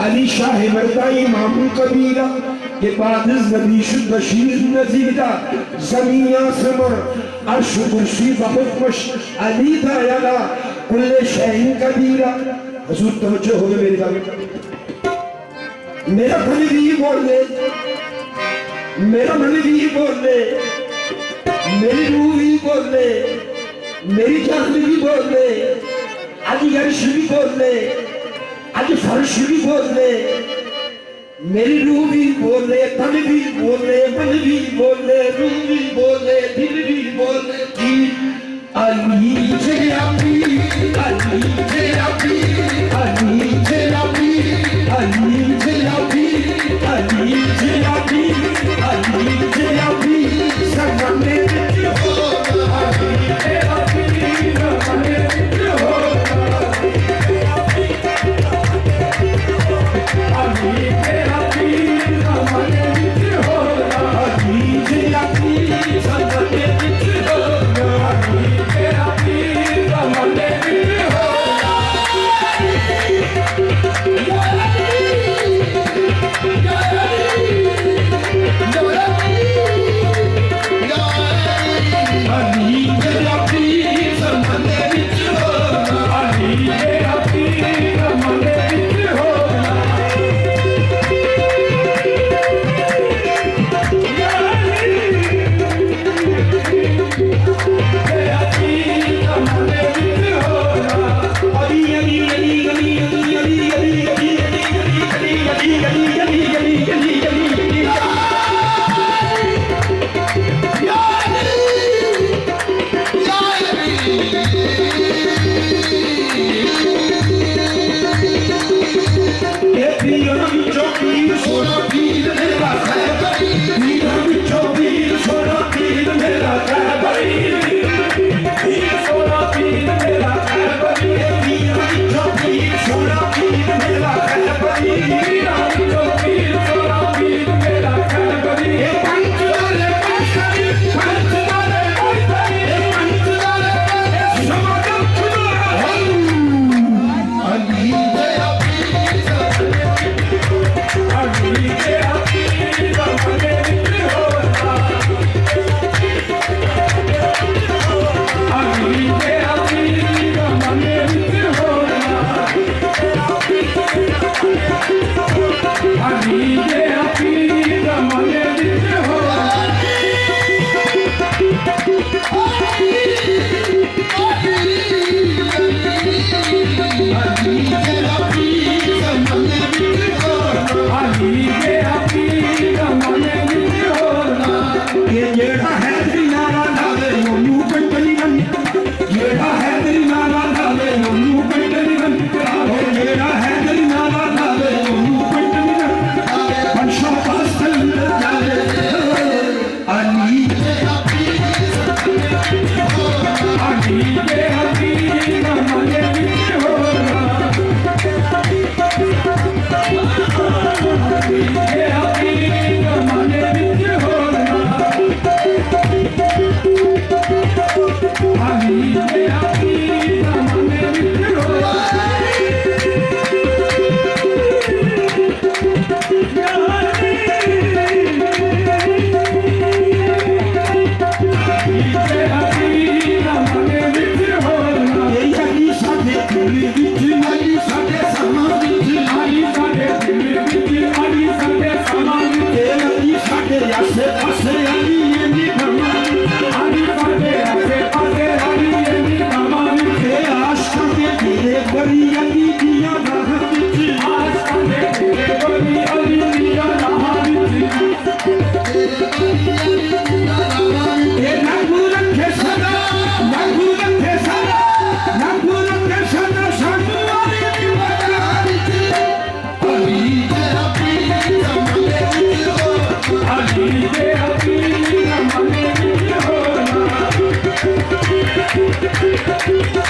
अली शाह मर्दा इमाम कबीरा के बाद नबी बशीर नजीरा जमीन आसमां अर्श कुर्सी बहुमश अली दायला कुल्ले शैइन कबीरा। हुजूर तवज्जो हो मेरी बात, मेरा मन भी बोले, मेरा मन भी बोले, मेरी रूह भी बोले, मेरी जान भी बोले, अली अर्श भी बोले, आज फर्श भी बोले, मेरी रूह भी बोले, तन भी बोले, मन भी बोले, रूह भी बोले, दिल भी बोले कि अली जनाबी, अली जनाबी, अली जनाबी, अली जनाबी, अली जनाबी, अली जनाबी सनमे हो अली जनाबी सनमे हो अली तेरा पीर हमारे विच होगा, अली तेरा पीर हमारे विच होगा, अली तेरा पीर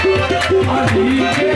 अली के